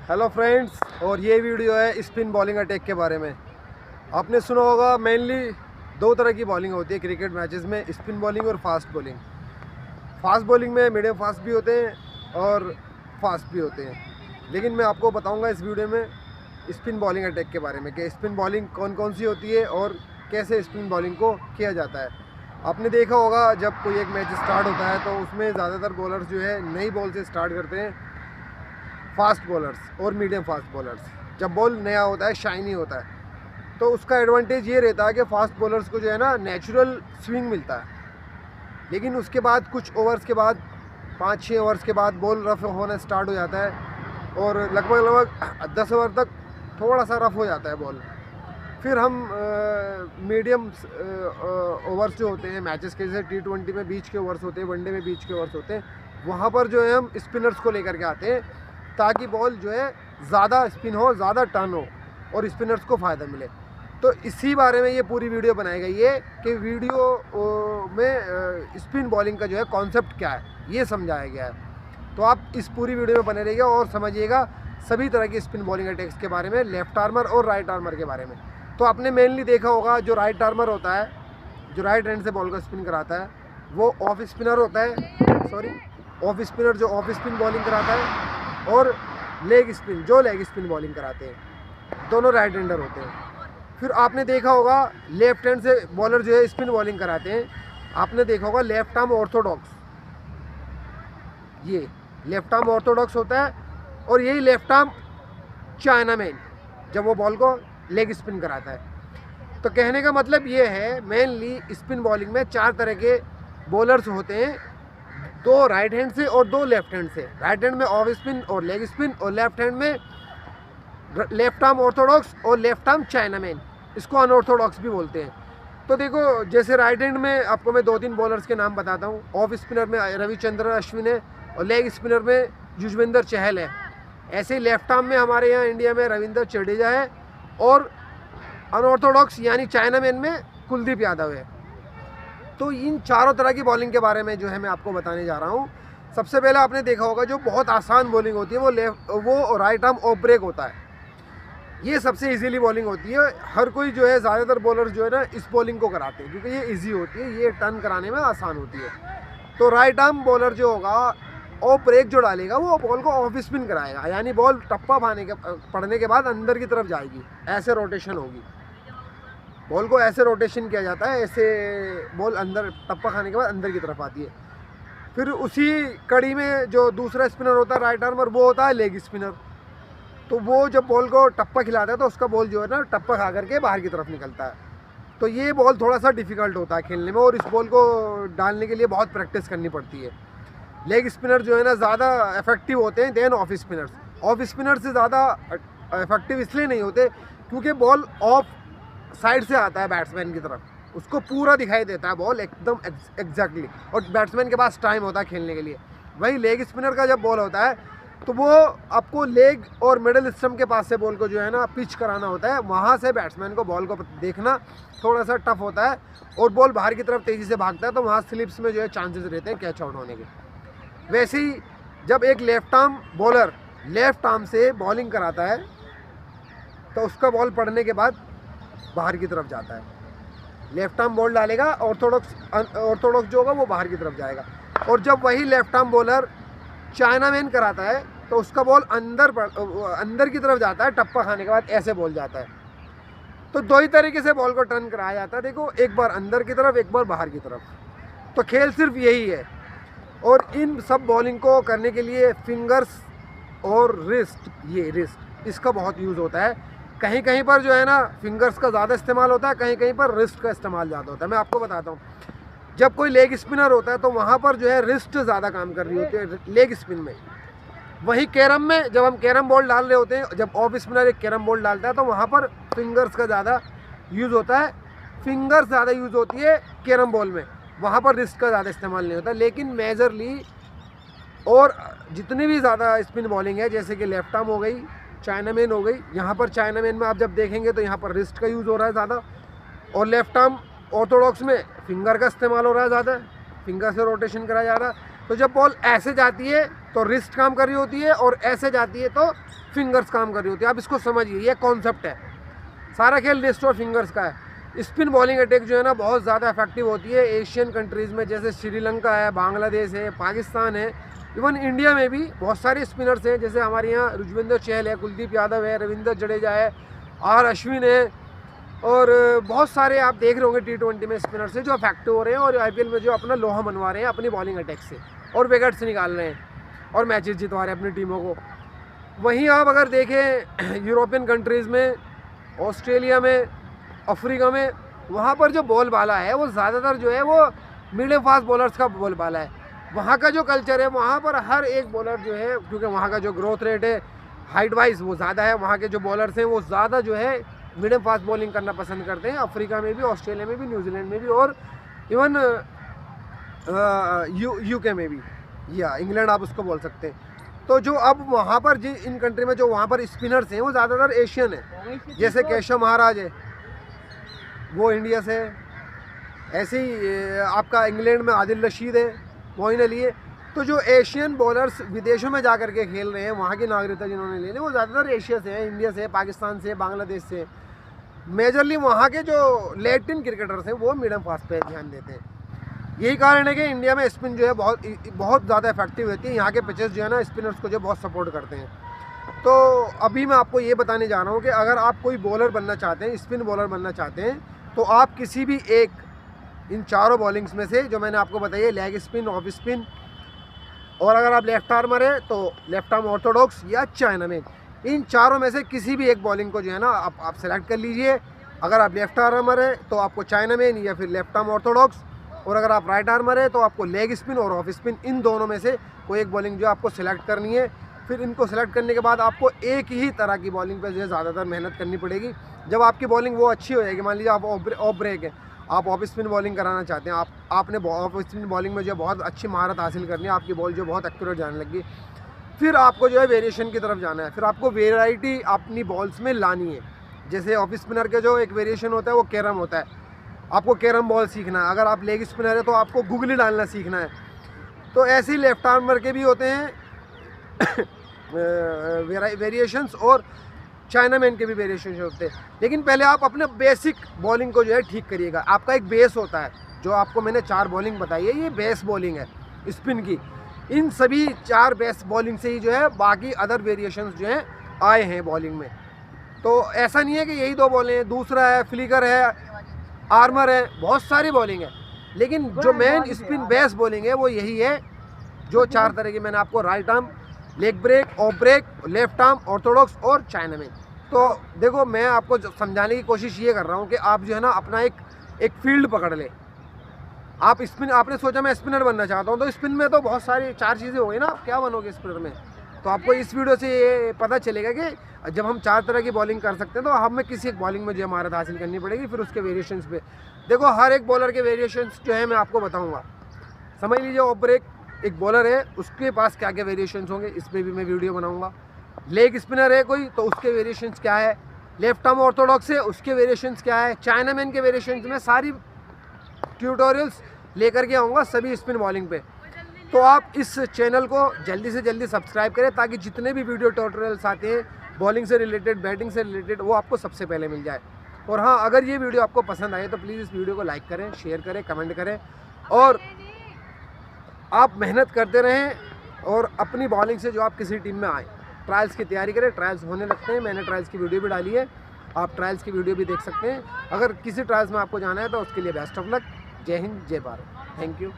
Hello friends, और ये video है स्पिन बॉलिंग अटैक के बारे में। आपने सुना होगा मेनली दो तरह की बॉलिंग होती है क्रिकेट मैचेस में, स्पिन बॉलिंग और फास्ट बॉलिंग। फास्ट बॉलिंग में मीडियम फास्ट भी होते हैं और फास्ट भी होते हैं, लेकिन मैं आपको बताऊंगा इस वीडियो में स्पिन बॉलिंग अटैक के बारे में कि स्पिन बॉलिंग कौन कौन सी होती है और कैसे स्पिन बॉलिंग को किया जाता है। आपने देखा होगा जब कोई एक मैच स्टार्ट होता है तो उसमें ज़्यादातर बॉलर्स जो है नई बॉल से स्टार्ट करते हैं, फास्ट बॉलर्स और मीडियम फास्ट बॉलर्स। जब बॉल नया होता है, शाइनी होता है, तो उसका एडवांटेज ये रहता है कि फास्ट बॉलर्स को जो है ना नेचुरल स्विंग मिलता है। लेकिन उसके बाद कुछ ओवर्स के बाद 5-6 ओवर्स के बाद बॉल रफ होना स्टार्ट हो जाता है और लगभग 10 ओवर तक थोड़ा सा रफ हो जाता है बॉल। फिर हम मीडियम ओवर्स जो होते हैं मैचेस के, जैसे T20 में बीच के ओवर्स होते हैं, वनडे में बीच के ओवर्स होते हैं, वहाँ पर जो है हम स्पिनर्स को लेकर के आते हैं ताकि बॉल जो है ज़्यादा स्पिन हो, ज़्यादा टर्न हो और स्पिनर्स को फ़ायदा मिले। तो इसी बारे में ये पूरी वीडियो बनाई गई है कि वीडियो में स्पिन बॉलिंग का जो है कॉन्सेप्ट क्या है ये समझाया गया है। तो आप इस पूरी वीडियो में बने रहिएगा और समझिएगा सभी तरह की स्पिन बॉलिंग अटैक्स के बारे में, लेफ्ट आर्मर और राइट आर्मर के बारे में। तो आपने मेनली देखा होगा जो राइट आर्मर होता है, जो राइट हैंड से बॉल को स्पिन कराता है, वो ऑफ स्पिनर होता है, ऑफ स्पिनर जो ऑफ स्पिन बॉलिंग कराता है, और लेग स्पिन जो लेग स्पिन बॉलिंग कराते हैं, दोनों राइट हैंडर होते हैं। फिर आपने देखा होगा लेफ्ट हैंड से बॉलर जो है स्पिन बॉलिंग कराते हैं, आपने देखा होगा लेफ्ट आर्म ऑर्थोडॉक्स, ये लेफ्ट आर्म ऑर्थोडॉक्स होता है, और यही लेफ्ट आर्म चाइनामैन जब वो बॉल को लेग स्पिन कराता है। तो कहने का मतलब ये है मेनली स्पिन बॉलिंग में 4 तरह के बॉलर्स होते हैं, 2 राइट हैंड से और 2 लेफ्ट हैंड से। राइट हैंड में ऑफ स्पिन और लेग स्पिन, और लेफ्ट हैंड में लेफ्ट आर्म ऑर्थोडॉक्स और लेफ्ट आर्म चाइनामैन, इसको अनऑर्थोडॉक्स भी बोलते हैं। तो देखो, जैसे राइट हैंड में आपको मैं 2-3 बॉलर्स के नाम बताता हूँ। ऑफ स्पिनर में रविचंद्रन अश्विन है और लेग स्पिनर में युजवेंद्र चहल है। ऐसे ही लेफ्ट आर्म में हमारे यहाँ इंडिया में रविंद्र जडेजा है, और अनऑर्थोडॉक्स यानी चाइनामैन में कुलदीप यादव है। तो इन चारों तरह की बॉलिंग के बारे में जो है मैं आपको बताने जा रहा हूँ। सबसे पहले आपने देखा होगा जो बहुत आसान बॉलिंग होती है वो राइट आर्म ऑफ ब्रेक होता है। ये सबसे इजीली बॉलिंग होती है। हर कोई जो है, ज़्यादातर बॉलर जो है ना इस बॉलिंग को कराते हैं क्योंकि ये इजी होती है, ये टर्न कराने में आसान होती है। तो राइट आर्म बॉलर जो होगा ऑफ ब्रेक जो डालेगा वो बॉल को ऑफ स्पिन कराएगा, यानी बॉल टप्पा पड़ने के बाद अंदर की तरफ जाएगी, ऐसे रोटेशन होगी। बॉल को ऐसे रोटेशन किया जाता है, ऐसे बॉल अंदर टप्पा खाने के बाद अंदर की तरफ आती है। फिर उसी कड़ी में जो दूसरा स्पिनर होता है राइट आर्मर, वो होता है लेग स्पिनर। तो वो जब बॉल को टप्पा खिलाता है तो उसका बॉल जो है ना टप्पा खा करके बाहर की तरफ निकलता है। तो ये बॉल थोड़ा सा डिफ़िकल्ट होता है खेलने में, और इस बॉल को डालने के लिए बहुत प्रैक्टिस करनी पड़ती है। लेग स्पिनर जो है ना ज़्यादा इफेक्टिव होते हैं than off spinners. Off spinner से ज़्यादा इफेक्टिव इसलिए नहीं होते क्योंकि बॉल ऑफ साइड से आता है बैट्समैन की तरफ, उसको पूरा दिखाई देता है बॉल एकदम एग्जैक्टली, और बैट्समैन के पास टाइम होता है खेलने के लिए। वही लेग स्पिनर का जब बॉल होता है तो वो आपको लेग और मिडल स्टम्प के पास से बॉल को जो है ना पिच कराना होता है, वहाँ से बैट्समैन को बॉल को देखना थोड़ा सा टफ होता है, और बॉल बाहर की तरफ तेज़ी से भागता है, तो वहाँ स्लिप्स में जो है चांसेस रहते हैं कैच आउट होने के। वैसे ही जब एक left arm bowler left arm से बॉलिंग कराता है तो उसका बॉल पड़ने के बाद बाहर की तरफ जाता है। लेफ्ट आर्म बॉल डालेगा, ऑर्थोडॉक्स जो होगा वो बाहर की तरफ जाएगा। और जब वही लेफ्ट आर्म बॉलर चाइनामैन कराता है तो उसका बॉल अंदर की तरफ जाता है, टप्पा खाने के बाद ऐसे बॉल जाता है। तो 2 ही तरीके से बॉल को टर्न कराया जाता है, देखो, एक बार अंदर की तरफ, एक बार बाहर की तरफ। तो खेल सिर्फ यही है। और इन सब बॉलिंग को करने के लिए फिंगर्स और रिस्ट, ये रिस्ट इसका बहुत यूज़ होता है। कहीं कहीं पर जो है ना फिंगर्स का ज़्यादा इस्तेमाल होता है, कहीं कहीं पर रिस्ट का इस्तेमाल ज़्यादा होता है। मैं आपको बताता हूँ, जब कोई लेग स्पिनर होता है तो वहाँ पर जो है रिस्ट ज़्यादा काम कर रही होती है लेग स्पिन में। वहीं कैरम में जब हम कैरम बॉल डाल रहे होते हैं, जब ऑफ स्पिनर एक कैरम बॉल डालता है तो वहाँ पर फिंगर्स का ज़्यादा यूज़ होता है, फिंगर्स ज़्यादा यूज़ होती है कैरम बॉल में, वहाँ पर रिस्ट का ज़्यादा इस्तेमाल नहीं होता। लेकिन मेजरली और जितनी भी ज़्यादा स्पिन बॉलिंग है, जैसे कि लेफ्ट आर्म हो गई, चाइनामैन हो गई, यहाँ पर चाइनामैन में आप जब देखेंगे तो यहाँ पर रिस्ट का यूज़ हो रहा है ज़्यादा, और लेफ्ट आर्म ऑर्थोडॉक्स में फिंगर का इस्तेमाल हो रहा है ज़्यादा, फिंगर से रोटेशन कराया जा रहा है। तो जब बॉल ऐसे जाती है तो रिस्ट काम कर रही होती है, और ऐसे जाती है तो फिंगर्स काम कर रही होती है। आप इसको समझिए, ये कॉन्सेप्ट है, सारा खेल रिस्ट और फिंगर्स का है। स्पिन बॉलिंग अटैक जो है ना बहुत ज़्यादा इफेक्टिव होती है एशियन कंट्रीज़ में, जैसे श्रीलंका है, बांग्लादेश है, पाकिस्तान है, इवन इंडिया में भी बहुत सारे स्पिनर्स हैं। जैसे हमारे यहाँ युजवेंद्र चहल है, कुलदीप यादव है, रविंद्र जडेजा है, आर अश्विन है, और बहुत सारे आप देख रहे होंगे T20 में स्पिनर्स हैं जो इफेक्टिव हो रहे हैं और IPL में जो अपना लोहा मनवा रहे हैं अपनी बॉलिंग अटैक से, और विकेट्स निकाल रहे हैं और मैचेस जितवा रहे हैं अपनी टीमों को। वहीं आप अगर देखें यूरोपियन कंट्रीज़ में, ऑस्ट्रेलिया में, अफ्रीका में, वहाँ पर जो बॉल बाला है वो ज़्यादातर जो है वो मीडियम फास्ट बॉलर्स का बॉल बाला है। वहाँ का जो कल्चर है, वहाँ पर हर एक बॉलर जो है, क्योंकि वहाँ का जो ग्रोथ रेट है हाइट वाइज वो ज़्यादा है, वहाँ के जो बॉलर्स हैं वो ज़्यादा जो है मीडियम फास्ट बॉलिंग करना पसंद करते हैं। अफ्रीका में भी, ऑस्ट्रेलिया में भी, न्यूजीलैंड में भी, और इवन UK में भी, या इंग्लैंड आप उसको बोल सकते हैं। तो जो अब वहाँ पर इन कंट्री में जो वहाँ पर स्पिनर्स हैं वो ज़्यादातर एशियन है, जैसे केशव महाराज है वो इंडिया से है, ऐसे ही आपका इंग्लैंड में आदिल रशीद है, मोइन अली है। तो जो एशियन बॉलर्स विदेशों में जा करके खेल रहे हैं, वहाँ की नागरिकता जिन्होंने लेनी, वो ज़्यादातर एशिया से है, इंडिया से, पाकिस्तान से, बांग्लादेश से। मेजरली वहाँ के जो लैटिन क्रिकेटर्स हैं वो मीडियम फास्ट पे ध्यान देते हैं। यही कारण है कि इंडिया में स्पिन जो है बहुत ज़्यादा इफेक्टिव होती है। यहाँ के पिचेस जो है ना स्पिनर्स को जो बहुत सपोर्ट करते हैं। तो अभी मैं आपको ये बताने जा रहा हूँ कि अगर आप कोई बॉलर बनना चाहते हैं, स्पिन बॉलर बनना चाहते हैं, तो आप किसी भी एक इन चारों बॉलिंग्स में से जो मैंने आपको बताई है, लेग स्पिन, ऑफ स्पिन, और अगर आप लेफ्ट आर्मर है तो लेफ्ट आर्म ऑर्थोडॉक्स या चाइनामैन, इन चारों में से किसी भी एक बॉलिंग को जो है ना आप सेलेक्ट कर लीजिए। अगर आप लेफ्ट आर्मर है तो आपको चाइनामैन या फिर लेफ्ट आर्म ऑर्थोडॉक्स, और अगर आप राइट आर्मर है तो आपको लेग स्पिन और ऑफ स्पिन, इन दोनों में से कोई एक बॉलिंग जो आपको सेलेक्ट करनी है। फिर इनको सेलेक्ट करने के बाद आपको एक ही तरह की बॉलिंग पर जो है ज़्यादातर मेहनत करनी पड़ेगी। जब आपकी बॉलिंग वो अच्छी हो जाएगी, मान लीजिए आप ऑफ ब्रेक है, आप ऑफ स्पिन बॉलिंग कराना चाहते हैं, आपने ऑफ स्पिन बॉलिंग में जो बहुत अच्छी महारत हासिल करनी है, आपकी बॉल जो बहुत एक्यूरेट जाने लगी, फिर आपको जो है वेरिएशन की तरफ जाना है। फिर आपको वेराइटी अपनी बॉल्स में लानी है। जैसे ऑफ स्पिनर के जो एक वेरिएशन होता है वो कैरम होता है, आपको कैरम बॉल सीखना है। अगर आप लेग स्पिनर है तो आपको गुगली डालना सीखना है। तो ऐसे ही लेफ्ट आर्मर के भी होते हैं वेरिएशंस, और चाइनामैन के भी वेरिएशन होते हैं। लेकिन पहले आप अपने बेसिक बॉलिंग को जो है ठीक करिएगा। आपका एक बेस होता है, जो आपको मैंने 4 बॉलिंग बताई है, ये बेस बॉलिंग है स्पिन की। इन सभी 4 बेस बॉलिंग से ही जो है बाकी अदर वेरिएशंस जो हैं आए हैं बॉलिंग में। तो ऐसा नहीं है कि यही 2 बॉलिंग हैं, दूसरा है फ्लिकर है, आर्मर है, बहुत सारी बॉलिंग है। लेकिन जो मेन स्पिन बेस बॉलिंग है वो यही है, जो 4 तरह की मैंने आपको, right arm, leg break, off break, left arm orthodox और चाइनामैन। तो देखो मैं आपको समझाने की कोशिश ये कर रहा हूँ कि आप जो है ना अपना एक फील्ड पकड़ ले। आप स्पिन, आपने सोचा मैं स्पिनर बनना चाहता हूँ, तो स्पिन में तो बहुत सारी 4 चीज़ें हो गई ना, आप क्या बनोगे स्पिनर में। तो आपको इस वीडियो से ये पता चलेगा कि जब हम 4 तरह की बॉलिंग कर सकते हैं तो हमें किसी एक बॉलिंग में जो महारत हासिल करनी पड़ेगी। फिर उसके वेरिएशंस पे देखो, हर एक बॉलर के वेरिएशंस जो है मैं आपको बताऊँगा। समझ लीजिए ऑफ ब्रेक एक बॉलर है, उसके पास क्या क्या वेरिएशंस होंगे, इस पर भी मैं वीडियो बनाऊँगा। लेग स्पिनर है कोई, तो उसके वेरिएशंस क्या है। लेफ्ट आर्म ऑर्थोडॉक्स है, उसके वेरिएशंस क्या है। चाइनामैन के वेरिएशंस में सारी ट्यूटोरियल्स लेकर के आऊँगा सभी स्पिन बॉलिंग पे। तो आप इस चैनल को जल्दी से जल्दी सब्सक्राइब करें, ताकि जितने भी वीडियो ट्यूटोरियल्स आते हैं बॉलिंग से रिलेटेड, बैटिंग से रिलेटेड, वो आपको सबसे पहले मिल जाए। और हाँ, अगर ये वीडियो आपको पसंद आए तो प्लीज़ इस वीडियो को लाइक करें, शेयर करें, कमेंट करें, और आप मेहनत करते रहें और अपनी बॉलिंग से जो आप किसी टीम में आए। ट्रायल्स की तैयारी करें, ट्रायल्स होने लगते हैं, मैंने ट्रायल्स की वीडियो भी डाली है, आप ट्रायल्स की वीडियो भी देख सकते हैं। अगर किसी ट्रायल्स में आपको जाना है तो उसके लिए बेस्ट ऑफ लक। जय हिंद, जय भारत, थैंक यू।